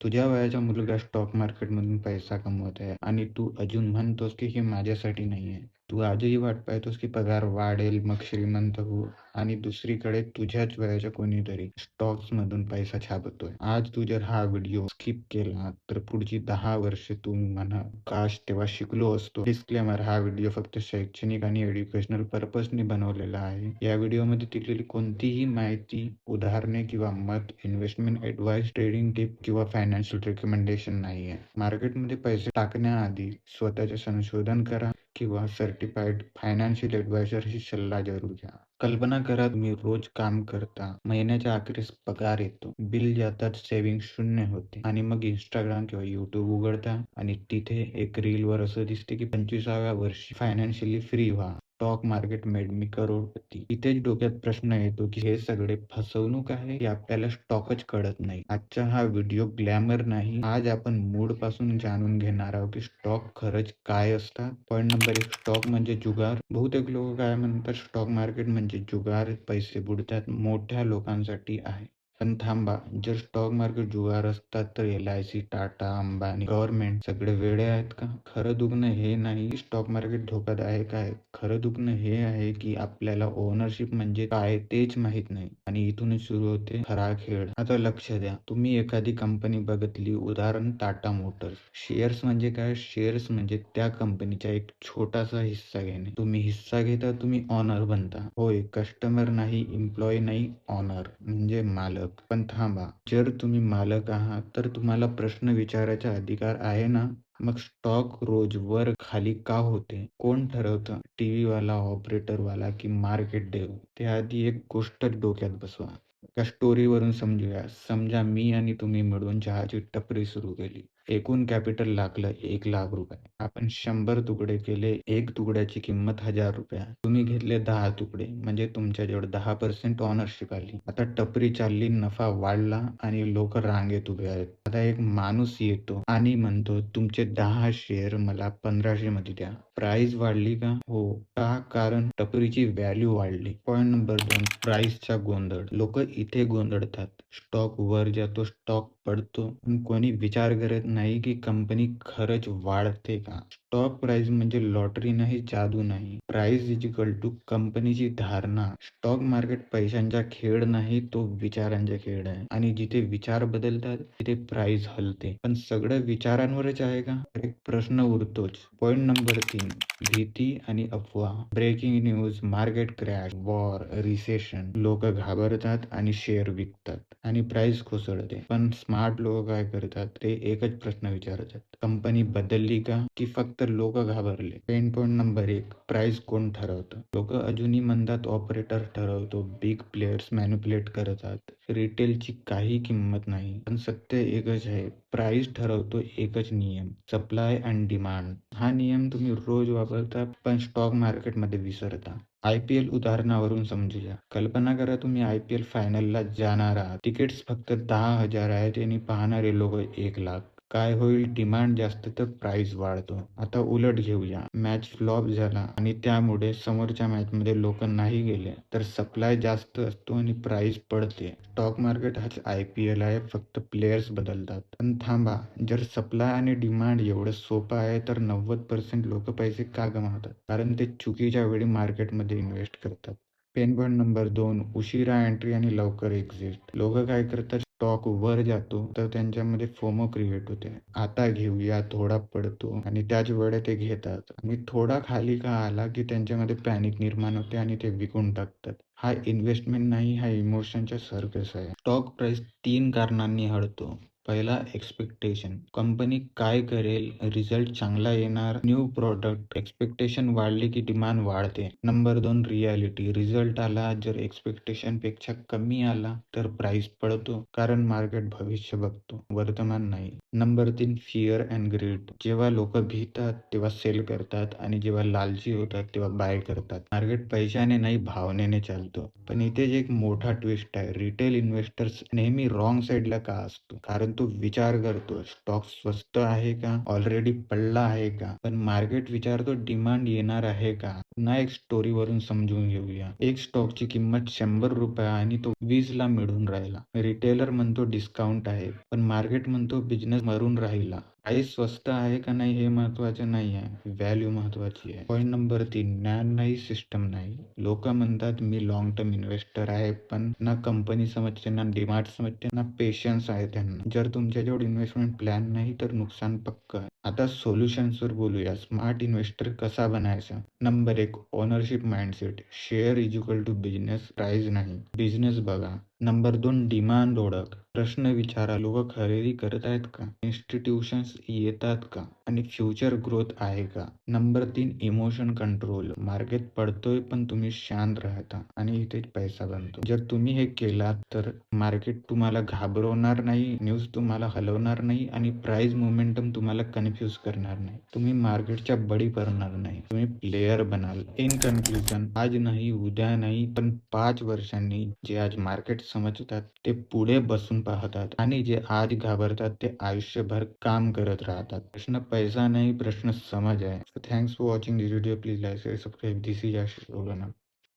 तुझ्या वयाचा मुलगा स्टॉक मार्केटमधून पैसा कमवत आहे आणि तू अजून म्हणतोस की हे माझ्यासाठी नाहीये. तू आजही वाट पाहतोस की पगार वाढेल, मग श्रीमंत हो आणि दुसरीकडे तुझ्याच वयाच्या कोणीतरी स्टॉक्स मधून पैसा छापतोय. आज तू जर हा व्हिडिओ स्किप केला तर पुढची 10 वर्षे तू म्हणा, काश तेव्हा शिकलो असतो. डिस्क्लेमर: हा व्हिडिओ फक्त शैक्षणिक आणि एज्युकेशनल पर्पजने बनवलेला आहे. या व्हिडिओमध्ये दिलेली कोणतीही माहिती, उदाहरणे किंवा मत इन्व्हेस्टमेंट ऍडवाइस, ट्रेडिंग टिप किंवा फायनान्शियल रिकमेंडेशन नाहीये. मार्केटमध्ये पैसे टाकण्याआधी स्वतःचे संशोधन करा किंवा सर्टिफाईड फायनान्शियल ऍडवायझरशी सल्ला जरूर घ्या. कल्पना करा, तुम्ही रोज काम करता, महिन्याच्या अखेरीस पगार येतो, बिल जातात, सेव्हिंग शून्य होते आणि मग इंस्टाग्राम किंवा युट्यूब उघडता आणि तिथे एक रीलवर असं दिसते की 25व्या वर्षी फायनान्शियली फ्री व्हा. स्टॉक मार्केट मेड मी करोडपती. इथेच डोक्यात प्रश्न येतो की हे सगळे फसवणूक आहे की आपल्याला स्टॉकच कळत नाही. आजचा हा व्हिडिओ ग्लॅमर नाही. आज आपण मूड पासून जाणून घेणार आहोत की स्टॉक खरंच काय असतात. पॉईंट नंबर 1: स्टॉक म्हणजे जुगार. बहुतेक लोक काय म्हणतात, स्टॉक मार्केट म्हणजे जुगार, पैसे बुडतात, मोठ्या लोकांसाठी आहे. पण थांबा, जर स्टॉक मार्केट जुगार असतात तर LIC, टाटा, अंबानी, गव्हर्नमेंट सगळे वेडे आहेत का? खरं दुखणं हे नाही की स्टॉक मार्केट धोकादायक आहे. खरं दुखणं हे आहे की आपल्याला ओनरशिप म्हणजे काय तेच माहित नाही आणि इथूनच सुरू होते खरा खेळ. आता लक्ष द्या, तुम्ही एखादी कंपनी बघितली, उदाहरण टाटा मोटर्स. शेअर्स म्हणजे काय? शेअर्स म्हणजे त्या कंपनीचा एक छोटासा हिस्सा घेणे. तुम्ही हिस्सा घेता, तुम्ही ऑनर बनता. होय, कस्टमर नाही, एम्प्लॉई नाही, ऑनर म्हणजे मालक. पण थांबा, जर तुम्ही मालक आहात तर तुम्हाला प्रश्न विचारायचा अधिकार आहे ना? मग स्टॉक रोज वर खाली का होते? कोण ठरवतं? टीव्ही वाला, ऑपरेटर वाला की मार्केट डेव्ह? त्याआधी एक गोष्ट डोक्यात बसवा. एका स्टोरीवरून समजूया. समजा मी आणि तुम्ही मिळून चहाची टपरी सुरू केली. एकूण कॅपिटल लागलं ₹1,00,000. आपण 100 तुकडे केले. एक तुकड्याची किंमत ₹1000. तुम्ही घेतले 10 तुकडे, म्हणजे तुमच्याजवळ 10% ऑनरशिप आली. आता टपरी चालली, नफा वाढला आणि लोक रांगेत उभे आहेत. आता एक माणूस येतो आणि म्हणतो, तुमचे 10 शेअर मला 1500 मध्ये द्या. प्राइस वाढली का? हो. का? कारण टपरीची व्हॅल्यू वाढली. पॉईंट नंबर 2: प्राइसचा गोंधळ. लोक इथे गोंधळतात. स्टॉक वर जातो, स्टॉक पडतो, पण कोणी विचार करत नाही की कंपनी खरंच वाढते का? स्टॉक प्राइस म्हणजे लॉटरी नाही, जादू नाही. प्राइस इज इक्वल टू कंपनीची धारणा. स्टॉक मार्केट पैशांचा खेळ नाही, तो विचारांचा खेळ आहे आणि जिथे विचार बदलतात तिथे प्राइस हलते. पण सगळं विचारांवरच आहे का? तर एक प्रश्न उरतोच. पॉईंट नंबर 3: भीती आणि अफवा. Breaking news, market crash, war, recession. लोक घाबरतात आणि शेअर विकतात आणि प्राइस कोसळते. पण स्मार्ट लोक काय करतात? ते एकच प्रश्न विचारतात, कंपनी बदलली का की फक्त लोक घाबरले? पेन पॉईंट नंबर 1: प्राइस कोण ठरवतं? लोक अजूनही म्हणतात ऑपरेटर ठरवतो, बिग प्लेयर्स मॅनिपुलेट करतात, रिटेलची काही किंमत नाही. पण सत्य एकच आहे, प्राइस ठरवतो एकच नियम: सप्लाय अँड डिमांड. हा नियम तुम्ही रोज वापरता पण स्टॉक मार्केटमध्ये विसरता. IPL उदाहरणावरून समजूया. कल्पना करा, तुम्ही IPL फायनलला जाणार आहात. तिकीट्स फक्त 10,000 आहेत आणि पाहणारे लोक 1,00,000. काय होईल? डिमांड जास्त तर प्राइस वाढतो. आता उलट घेऊया, मॅच फ्लॉप झाला आणि त्यामुळे समोरच्या मॅचमध्ये लोक नाही गेले तर सप्लाय जास्त असतो आणि प्राइस पडते. स्टॉक मार्केट हाच IPL आहे, फक्त प्लेयर्स बदलतात. पण थांबा, जर सप्लाय आणि डिमांड एवढं सोपं आहे तर 90% लोक पैसे का गमावतात? कारण ते चुकीच्या वेळी मार्केटमध्ये इन्व्हेस्ट करतात. पेन पॉईंट नंबर 2: उशिरा एंट्री आणि लवकर एक्झिट. लोक काय करतात? स्टॉक वर जातो तर त्यांच्यामध्ये फोमो क्रिएट होते. आता घेऊया, थोडा पडतो आणि त्याच वेळेत ते घेतात आणि थोडा खाली का आला की त्यांच्यामध्ये पॅनिक निर्माण होते आणि ते विकून टाकतात. हा इन्व्हेस्टमेंट नाही, हा इमोशनचा सर्कस आहे. स्टॉक प्राइस 3 कारणांनी हळतो. पहिला, एक्सपेक्टेशन. कंपनी काय करेल, रिझल्ट चांगला येणार, न्यू प्रोडक्ट. एक्सपेक्टेशन वाढली की डिमांड वाढते. Number 2, reality. रिझल्ट आला, जर एक्सपेक्टेशन पेक्षा कमी आला तर प्राइस पडतो, कारण मार्केट भविष्य बघतो, वर्तमान नाही. Number 3, fear and greed. जेव्हा लोक भीतात तेव्हा सेल करतात आणि जेव्हा लालची होतात तेव्हा बाय करतात. मार्केट पैशाने नाही, भावनेने चालतो. पण इथेच एक मोठा ट्विस्ट आहे. रिटेल इन्व्हेस्टर्स नेहमी रॉंग साईडला का असतो? कारण तो विचार करतो, स्टॉक स्वस्त आहे का, ऑलरेडी पडला आहे का. पण मार्केट विचारतो, डिमांड येणार आहे का. पुन्हा एक स्टोरीवरून समजून घेऊया. एक स्टॉकची किंमत ₹100 आणि तो 20ला मिळून राहिला. रिटेलर म्हणतो डिस्काउंट आहे, पण मार्केट म्हणतो बिझनेस मरून राहिला. प्राईस स्वस्त आहे का नाही हे महत्त्वाचं नाही आहे, व्हॅल्यू महत्त्वाची आहे. पॉइंट नंबर 3, ज्ञान नाही, सिस्टम नाही. लोकं म्हणतात मी लाँग टर्म इन्व्हेस्टर आहे, पण ना कंपनी समजते, ना डिमांड समजते, ना पेशन्स आहे त्यांना. जर तुमच्याजवळ इन्व्हेस्टमेंट प्लॅन नाही तर नुकसान पक्कं आहे. आता सोल्युशन्सवर बोलूया. स्मार्ट इन्व्हेस्टर कसा बनायचा? Number 1, ownership mindset. Share is equal to business, price नाही. बिझनेस बघा. नंबर 2, डिमांड ओळख. प्रश्न विचारा, लोकं खरेदी करत आहेत का? इन्स्टिट्यूशन्स येतात का? आणि फ्युचर ग्रोथ आहे का? Number 3, emotion control. मार्केट पडतोय पण तुम्ही शांत राहता आणि इथे पैसा बनतो. जर तुम्ही हे केलात तर मार्केट तुम्हाला घाबरवणार नाही, न्यूज तुम्हाला हलवणार नाही आणि प्राइस मोमेंटम तुम्हाला कन्फ्यूज करणार नाही. तुम्ही मार्केटच्या बळी पडणार नाही. तुम्ही प्लेयर बनाल. इन कन्क्लुजन, आज नाही, उद्या नाही, पण 5 वर्षांनी जे आज मार्केट समजतात ते पुढे बसून पाहतात आणि जे आज घाबरतात ते आयुष्यभर काम करत राहतात. प्रश्न पैसा नाही, प्रश्न समज आहे. Thanks for watching this video. Please like, share, subscribe. This is Ashish.